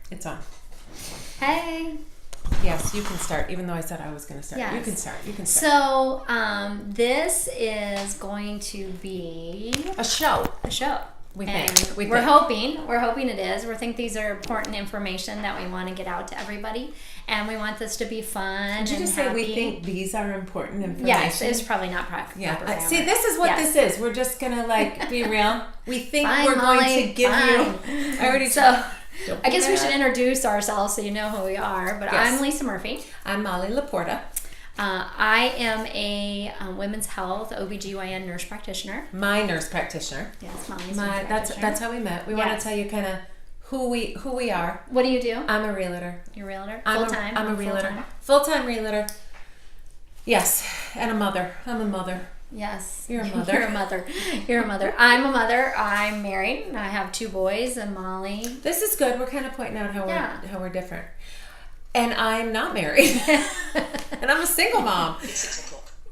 It's on. Hey. Yes, you can start, even though I said I was going to start. Yes. You can start. So, this is going to be... A show. We're hoping it is. We think these are important information that we want to get out to everybody. And we want this to be fun. Did you just say we think these are important information? Yes, it's probably not proper. Yeah. See, this is what this is. We're just going to, be real. We think we're going to give you... I already I guess we should introduce ourselves so you know who we are. But yes. I'm Lisa Murphy. I'm Molly Laporta. I am a women's health OBGYN nurse practitioner. My nurse practitioner. Yes, Molly's nurse practitioner. That's how we met. We want to tell you kind of who we are. What do you do? I'm a realtor. You're a realtor? Full-time? I'm a realtor. Full-time realtor. Yes, and a mother. I'm a mother. Yes. You're a mother. You're a mother. You're a mother. I'm a mother. I'm married. I have 2 boys and Molly. This is good. We're kind of pointing out how we're different. And I'm not married. And I'm a single mom.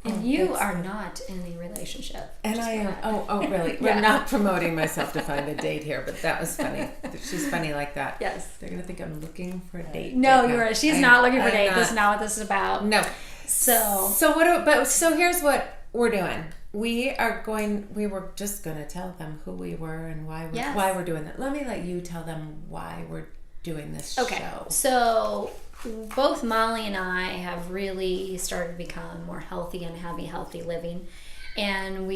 And you are not in a relationship. And I am. Oh, really? We're not promoting myself to find a date here, but that was funny. She's funny like that. Yes. They're going to think I'm looking for a date. No, you are. She's not looking for a date. This is not what this is about. No. So here's what we're doing. We were just going to tell them who we were and why we're doing that. Let me let you tell them why we're doing this show. Okay. So both Molly and I have really started to become more healthy and have a healthy living. And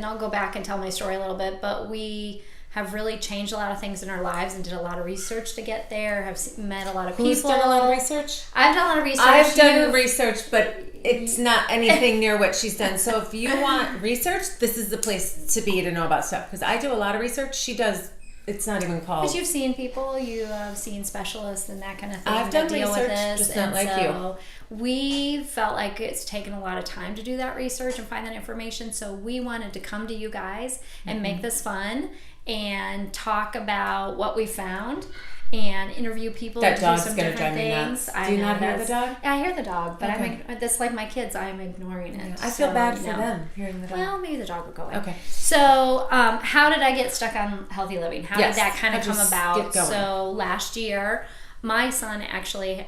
I'll go back and tell my story a little bit, but we have really changed a lot of things in our lives and did a lot of research to get there, have met a lot of people. Who's done a lot of research? I've done a lot of research. I've done research, but it's not anything near what she's done. So if you want research, this is the place to be to know about stuff. Because I do a lot of research. She does. It's not even called. Because you've seen people, you have seen specialists and that kind of thing. I've done deal research, with this. just not like you. We felt like it's taken a lot of time to do that research and find that information. So we wanted to come to you guys and make this fun and talk about what we found and interview people. That dog's going to drive me nuts. Do you not hear the dog? Yeah, I hear the dog, but that's like my kids. I'm ignoring it. I feel bad for them hearing the dog. Well, maybe the dog will go away. Okay. So, how did I get stuck on healthy living? How did that kind of come about? So last year, my son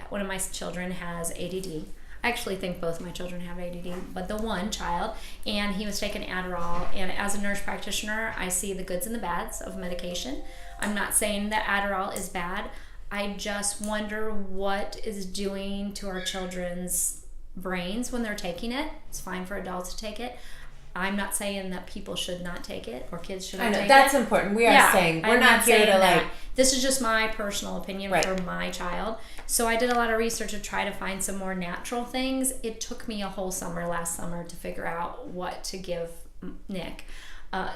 one of my children has ADD. I actually think both my children have ADD, but the one child, and he was taking Adderall. And as a nurse practitioner, I see the goods and the bads of medication. I'm not saying that Adderall is bad. I just wonder what is doing to our children's brains when they're taking it. It's fine for adults to take it. I'm not saying that people should not take it or kids shouldn't take it. That's important. We are saying we're not here to This is just my personal opinion for my child. So I did a lot of research to try to find some more natural things. It took me a whole last summer to figure out what to give Nick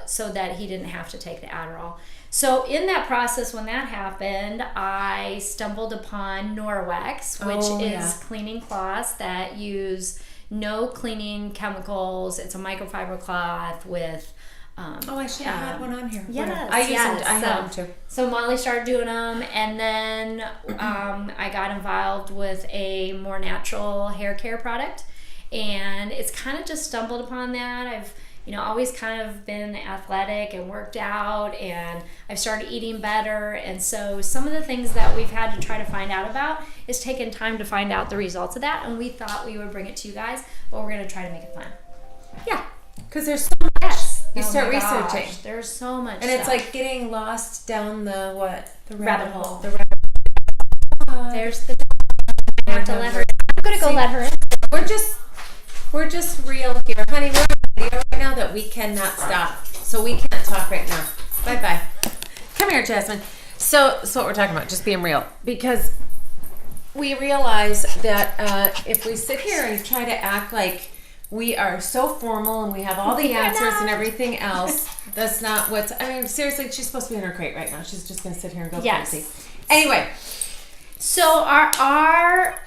so that he didn't have to take the Adderall. So in that process, when that happened, I stumbled upon Norwex, which is cleaning cloths that use no cleaning chemicals. It's a microfiber cloth with... I should have had one on here. Yes, I use them. I have them too. So Molly started doing them, and then I got involved with a more natural hair care product, and it's kind of just stumbled upon that. I've always kind of been athletic and worked out, and I've started eating better, and so some of the things that we've had to try to find out about is taking time to find out the results of that, and we thought we would bring it to you guys, but we're going to try to make it fun. Yeah, because there's so much. You start researching. There's so much and stuff. It's like getting lost down the rabbit hole. There's the I have to let her. I'm going to go let her in. We're just real here. Honey, we're on video right now that we cannot stop. So we can't talk right now. Bye-bye. Come here, Jasmine. So what we're talking about, just being real. Because we realize that if we sit here and try to act like we are so formal and we have all the answers and everything else, that's not what's... I mean, seriously, she's supposed to be in her crate right now. She's just going to sit here and go crazy. Anyway. So our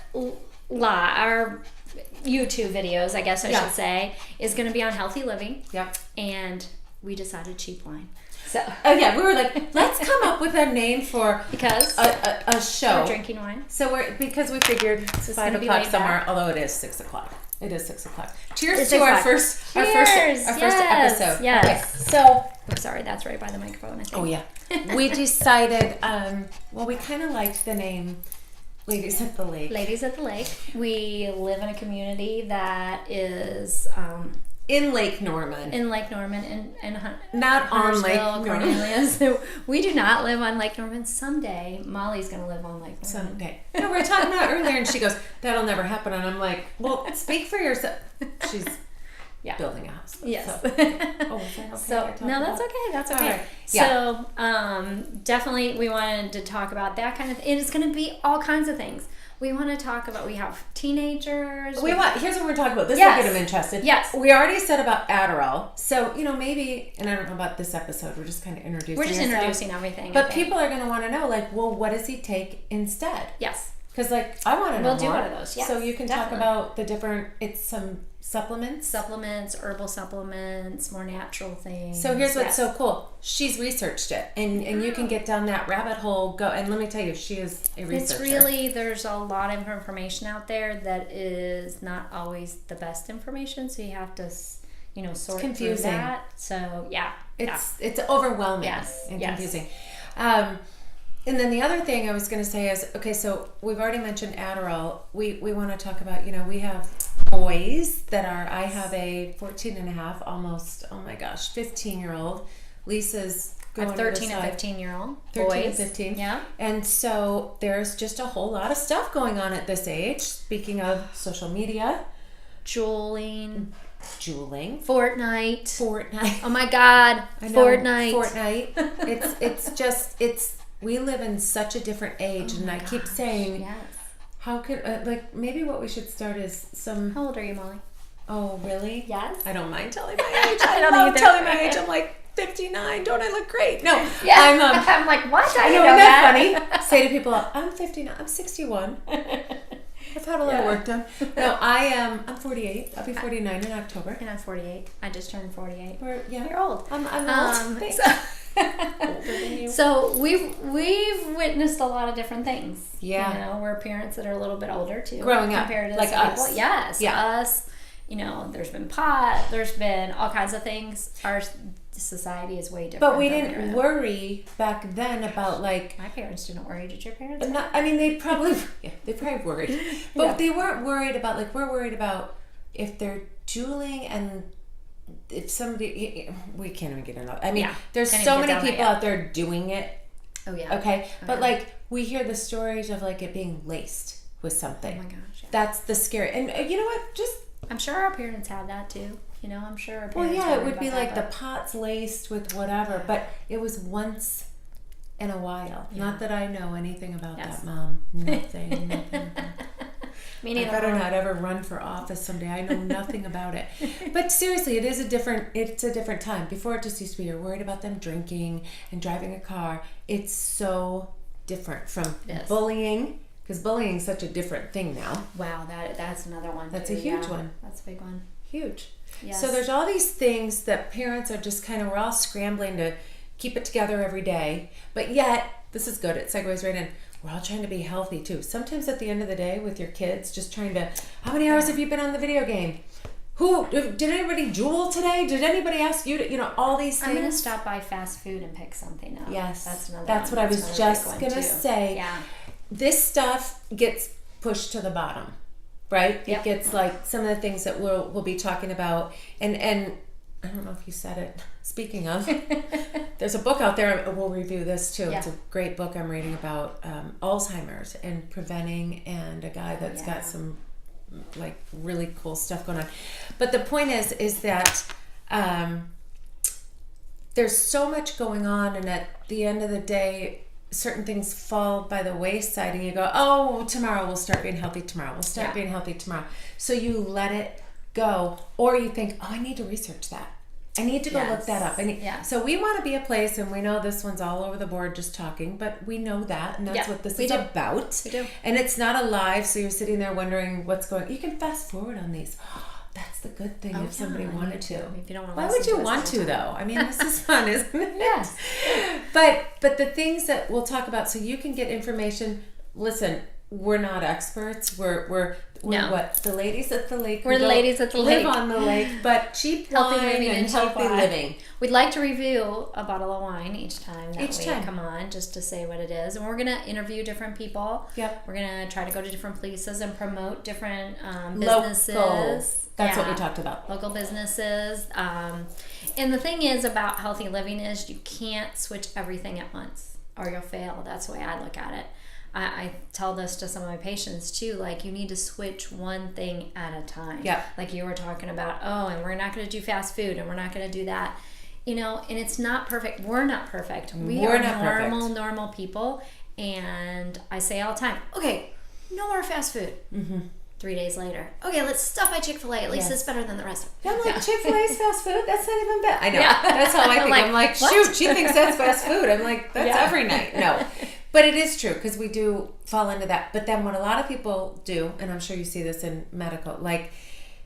YouTube videos, I guess I should say, is going to be on healthy living. Yep. And we decided cheap wine. So we were like, let's come up with a name for a show. For drinking wine. So because we figured it's 5 o'clock somewhere, although it is 6 o'clock. It is 6 o'clock. Cheers It's to 6 our o'clock. first Cheers. episode. Yes. Okay, so I'm sorry, that's right by the microphone, I think. oh yeah, we decided. Well, we kind of liked the name Ladies at the Lake. Ladies at the Lake. We live in a community that is In Lake Norman. in Lake Norman and Not on Lake Huntersville, Norman. Cornelia. So we do not live on Lake Norman. Someday, Molly's going to live on Lake Norman. Someday. No, we were talking about it earlier, and she goes, "That'll never happen." And I'm like, "Well, speak for yourself." She's building a house. Yes. So. Oh, is that okay? So no, that's okay. That's okay. Right. Yeah. So definitely, we wanted to talk about that kind of. It's going to be all kinds of things. We want to talk about. We have teenagers. Here's what we're talking about. This Yes. will get them interested. Yes. We already said about Adderall. So, maybe, and I don't know about this episode, we're just kind of introducing We're just ourselves. introducing everything. But people are going to want to know, like, well, what does he take instead? Yes. Because, like, I want to know We'll do more. one of those, yes, So you can definitely. talk about the different, it's some supplements. Herbal supplements, more natural things. So here's what's Yes. so cool. She's researched it, and you can get down that rabbit hole. Go and let me tell you, she is a researcher. It's really, there's a lot of information out there that is not always the best information, so you have to, sort through confusing. that. So yeah, It's overwhelming Yes, and yes. confusing. And then the other thing I was going to say is, okay, so we've already mentioned Adderall. We want to talk about, we have boys that are, I have a 14 and a half, almost, 15-year-old. Lisa's I going have to the 13 and side. 15-year-old 13 boys. and 15. Yeah. And so there's just a whole lot of stuff going on at this age. Speaking of social media, Juuling, Fortnite. Oh my God, I know, Fortnite. It's we live in such a different age, and I keep saying, Yes. how could maybe what we should start is some. How old are you, Molly? Oh, really? Yes. I don't mind telling my age. I don't love either. telling my age. I'm like 59. Don't I look great? No. Yeah. I'm I'm like, what? I know, isn't that funny? Say to people, I'm 59. I'm 61. I've had a lot of work done. No, I'm 48. I'll be 49 in October. And I'm 48. I just turned 48. Yeah. You're old. I'm old. Thanks. Older than you. So we've witnessed a lot of different things. Yeah. We're parents that are a like Growing up, compared to like some people. us. Yes, Yeah. us. There's been pot. There's been all kinds of things. Our society is way different. But we than didn't theirs. worry back then about like. My parents didn't worry. Did your parents? They probably worried, but Yeah. they weren't worried about we're worried about if they're dueling and if somebody we can't even get into. There's Can't so even get many down that people yet. out there doing it. Oh yeah. Okay, but we hear the stories of it being laced with something. Oh my gosh. Yeah. That's the scary. And you know what? Just I'm sure our parents had that too. I'm sure our well, parents. yeah, it worried would be about like that, the pot's laced with whatever, but it was once in a while. Yeah. Not that I know anything about Yes. that, Mom. Nothing. Me I neither. better not ever run for office someday. I know nothing about it. But seriously, it's a different time. Before it just used to be you're worried about them drinking and driving a car. It's so different from Yes. bullying, because bullying is such a different thing now. Wow, that's another one. That's too. a huge Yeah, one. That's a big one. Huge. Yes. So there's all these things that parents are just we're all scrambling to keep it together every day. But yet, this is good. It segues right in. We're all trying to be healthy too. Sometimes at the end of the day with your kids, just trying to, how many hours have you been on the video game? Did anybody Juul today? Did anybody ask you to, all these things? I'm going to stop by fast food and pick something up. Yes. That's another That's one. what I That's was another just big one, going to too. say. Yeah. This stuff gets pushed to the bottom, right? Yep. It gets some of the things that we'll be talking about. And I don't know if you said it. Speaking of, there's a book out there. We'll review this too. Yeah. It's a great book I'm reading about Alzheimer's and preventing, and a guy that's got some really cool stuff going on. But the point is that there's so much going on, and at the end of the day, certain things fall by the wayside, and you go, oh, tomorrow we'll start being healthy tomorrow. We'll start being healthy tomorrow. So you let it go, or you think, oh, I need to research that. I need to go look that up. So we want to be a place, and we know this one's all over the board just talking, but we know that, and that's what this is about. We do. And it's not a live, so you're sitting there wondering what's going on. You can fast forward on these. That's the good thing if somebody wanted to. If you don't want to Why would you want to, though? I mean, this is fun, isn't it? Yes. But the things that we'll talk about, so you can get information. Listen, we're not experts. We're No. what? The ladies at the lake. We're the ladies at the lake. Live on the lake, but cheap Healthy wine living and and cheap healthy wine. living. We'd like to review a bottle of wine each time that Each we time. come on, just to say what it is. And we're going to interview different people. Yep. We're going to try to go to different places and promote different Local. businesses. That's what we talked about. Local businesses. And the thing is about healthy living is you can't switch everything at once or you'll fail. That's the way I look at it. I tell this to some of my patients too, like you need to switch one thing at a time. Yeah. Like you were talking about, and we're not going to do fast food and we're not going to do that. You know, and it's not perfect. We're not perfect. We're not normal people. And I say all the time, okay, no more fast food. Mm-hmm. 3 days later, okay, let's stop by Chick-fil-A. At least it's better than the rest of it. I'm like, Chick-fil-A's fast food? That's not even bad. I know. Yeah. That's how I think. I'm like, what? shoot, she thinks that's fast food. I'm like, that's every night. No. But it is true because we do fall into that. But then what a lot of people do, and I'm sure you see this in medical, like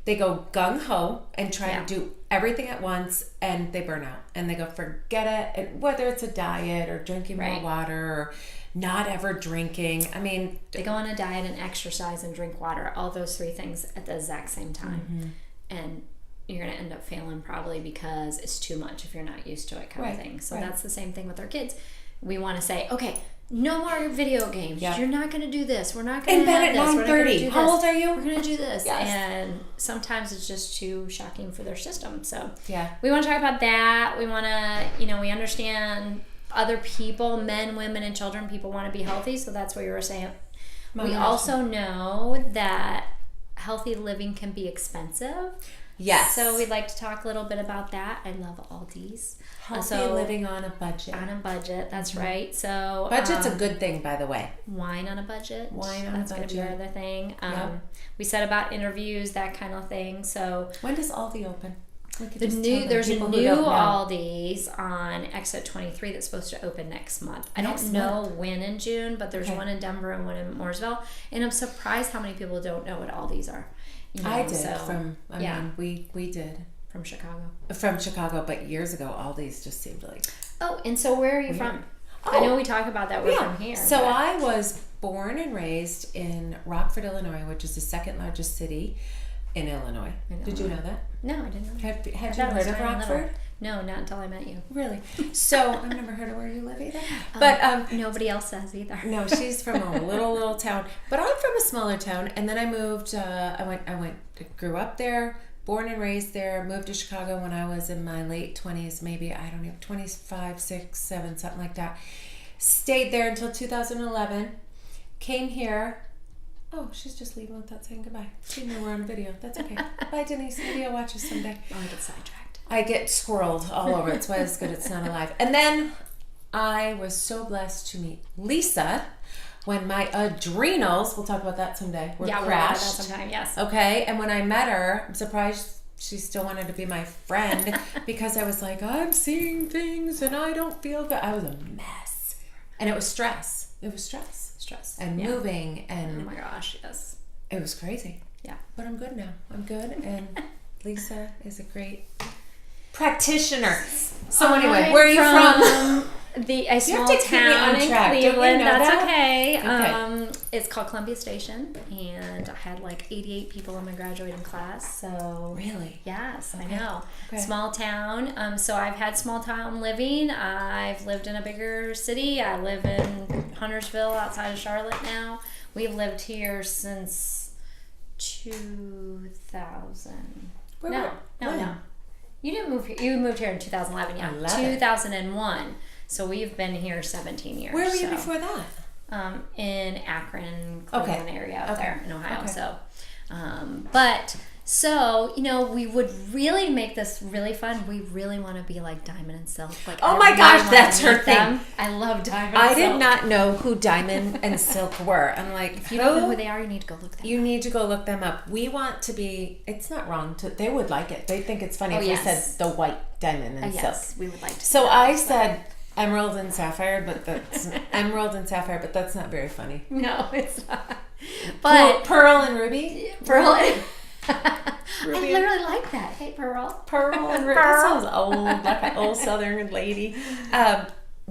they go gung-ho and try to do everything at once and they burn out. And they go, forget it. And whether it's a diet or drinking more water or not ever drinking. I mean, they go on a diet and exercise and drink water, all those three things at the exact same time. Mm-hmm. And you're going to end up failing probably because it's too much if you're not used to it kind of thing. So that's the same thing with our kids. We want to say, okay, no more video games. Yep. You're not going to do this. We're not going to have this. In bed at 9:30. How old are you? We're going to do this. Yes. And sometimes it's just too shocking for their system. So we want to talk about that. We want to, we understand other people, men, women, and children. People want to be healthy. So that's what you were saying. We also know that healthy living can be expensive. Yes. So we'd like to talk a little bit about that. I love Aldi's. Healthy living on a budget. On a budget, that's right. So budget's a good thing, by the way. Wine on a budget. That's going to be our other thing. We said about interviews, that kind of thing. So when does Aldi open? There's a new Aldi's on Exit 23 that's supposed to open next month. I don't know when in June, but there's one in Denver and one in Mooresville. And I'm surprised how many people don't know what Aldi's are. I did we did. From Chicago. From Chicago, but years ago, Aldi's just seemed like... Oh, and so where are you from? I know we talk about that we're from here. So I was born and raised in Rockford, Illinois, which is the second largest city in Illinois. Did you know that? No, I didn't know. Had you heard of Rockford? No, not until I met you. Really? So I've never heard of where you live either. But nobody else has either. No, she's from a little town. But I'm from a smaller town, and then I moved. Grew up there, born and raised there. Moved to Chicago when I was in my late 20s, maybe 25, 6, 7, something like that. Stayed there until 2011. Came here. Oh, she's just leaving without saying goodbye. She knew we're on video. That's okay. Bye, Denise. Maybe I'll watch us someday. I get sidetracked. I get squirreled all over. It's why it's good it's not alive. And then I was so blessed to meet Lisa when my adrenals, we'll talk about that someday, were crashed. We'll talk about that sometime, yes. Okay, and when I met her, I'm surprised she still wanted to be my friend because I was like, I'm seeing things and I don't feel good. I was a mess. And it was stress. And moving and... Oh my gosh, yes. It was crazy. Yeah. But I'm good now. I'm good and Lisa is a great practitioner. So anyway, where are you from? A small town in Cleveland. That's okay. It's called Columbia Station, and I had like 88 people in my graduating class. So really, yes, I know. Okay. Small town. So I've had small town living. I've lived in a bigger city. I live in Huntersville, outside of Charlotte now. We've lived here since 2000. No. You didn't move here. You moved here in 2011. Yeah, 2001. So we've been here 17 years. Where were you before that? In Akron, Cleveland area out there in Ohio. Okay. So, we would really make this really fun. We really want to be like Diamond and Silk. Like, oh my gosh, that's her thing. I love Diamond and Silk. I did not know who Diamond and Silk were. I'm like, if you don't know who they are, you need to go look them up. You need to go look them up. We want to be, it's not wrong. They would like it. They think it's funny if we said the white Diamond and Silk. Yes, we would like to. So I said Emerald and Sapphire, but that's not very funny. No, it's not. But Pearl and Ruby? Pearl and I literally like that. Hey, Pearl. Pearl and Ruby. That sounds old, like an old Southern lady.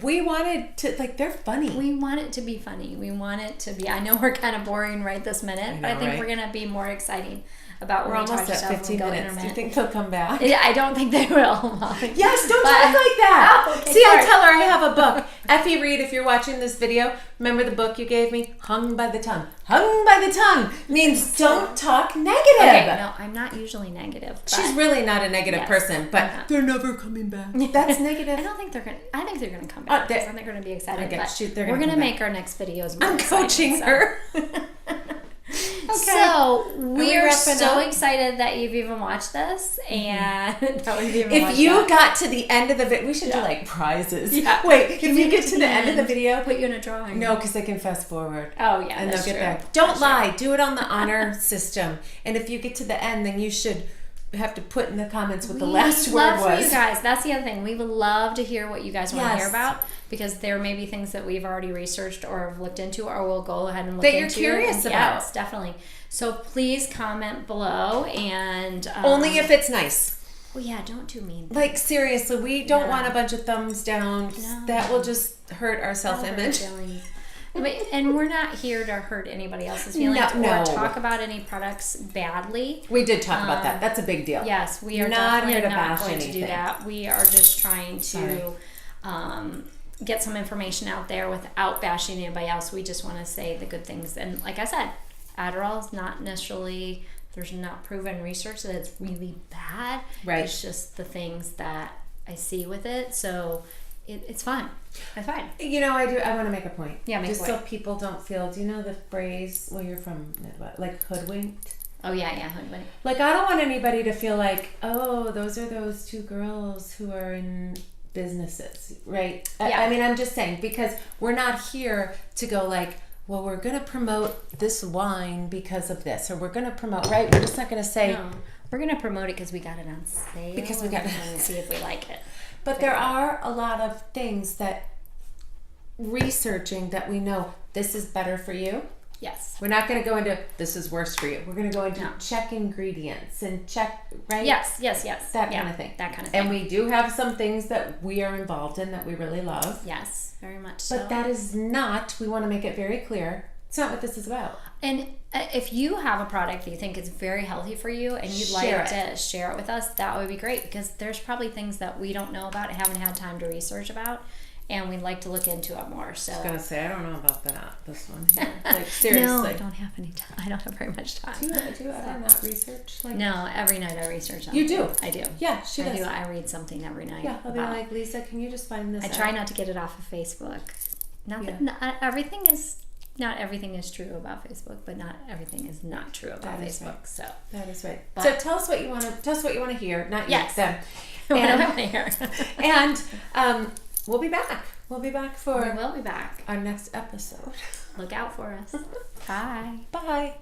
we wanted to, like, they're funny. We want it to be funny. We want it to be, I know we're kind of boring right this minute, but I think we're going to be more exciting about we're almost at 15 minutes. Do you think they'll come back? I don't think they will. Yes, don't talk like that. Oh, okay, see, sorry. I tell her I have a book. Effie Reed, if you're watching this video, remember the book you gave me? Hung by the Tongue. Hung by the tongue means don't talk negative. Okay, no, I'm not usually negative. She's really not a negative person, but they're never coming back. That's negative. I don't think they're going to. I think they're going to come back. I think they're going to be excited. Okay, we're going to make our next videos more I'm coaching her. Okay. So we're so excited that you've even watched this, and if you got to the end of the video, we should do like prizes. Yeah. Wait, if you get to the end of the video, put you in a drawing. No, because they can fast forward. Oh yeah, and they'll get back. Don't lie. Do it on the honor system. And if you get to the end, then you should have to put in the comments what the last word was. For you guys. That's the other thing. We would love to hear what you guys want to hear about, because there may be things that we've already researched or have looked into, or we'll go ahead and look into. That you're curious about. Yes, definitely. So please comment below, and only if it's nice. Well, yeah, don't do mean. Like, seriously, we don't want a bunch of thumbs down. No. That will just hurt our self-image. And we're not here to hurt anybody else's feelings or talk about any products badly. We did talk about that. That's a big deal. Yes, we are not here to bash anything. To do that. We are just trying to get some information out there without bashing anybody else. We just want to say the good things. And like I said, Adderall is not necessarily, there's not proven research that it's really bad. Right. It's just the things that I see with it. So it's fine. It's fine. You know, I want to make a point. Yeah, make just a point. So people don't feel. Do you know the phrase? Well, you're from Midwest, like hoodwinked. Oh yeah, hoodwinked. Like, I don't want anybody to feel like, oh, those are those two girls who are in businesses, right? Yeah. I mean, I'm just saying, because we're not here to go like, well, we're going to promote this wine because of this, or we're going to promote, right? We're just not going to say. No. We're going to promote it because we got it on sale. Because we got it and see if we like it. But there are a lot of things that researching that we know this is better for you. Yes. We're not going to go into this is worse for you. We're going to go into check ingredients and check, right? Yes. That kind of thing. That kind of thing. And we do have some things that we are involved in that we really love. Yes, very much so. But that is not, we want to make it very clear, it's not what this is about. And if you have a product that you think is very healthy for you and you'd like to share it with us, that would be great, because there's probably things that we don't know about, haven't had time to research about, and we'd like to look into it more. So I was gonna say, I don't know about this one here. Like, seriously. No, I don't have any time. I don't have very much time. Do you ever not research? Like, no, every night I research. You do? I do. Yeah, she does. I do. I read something every night. Yeah, I'll be like, Lisa, can you just find this I try not to get it off of Facebook. Not everything is true about Facebook, but not everything is not true about Facebook. Right. So that is right. So tell us what you want to hear, not yes. them. What I want to hear. And we'll be back. We will be back our next episode. Look out for us. Bye. Bye.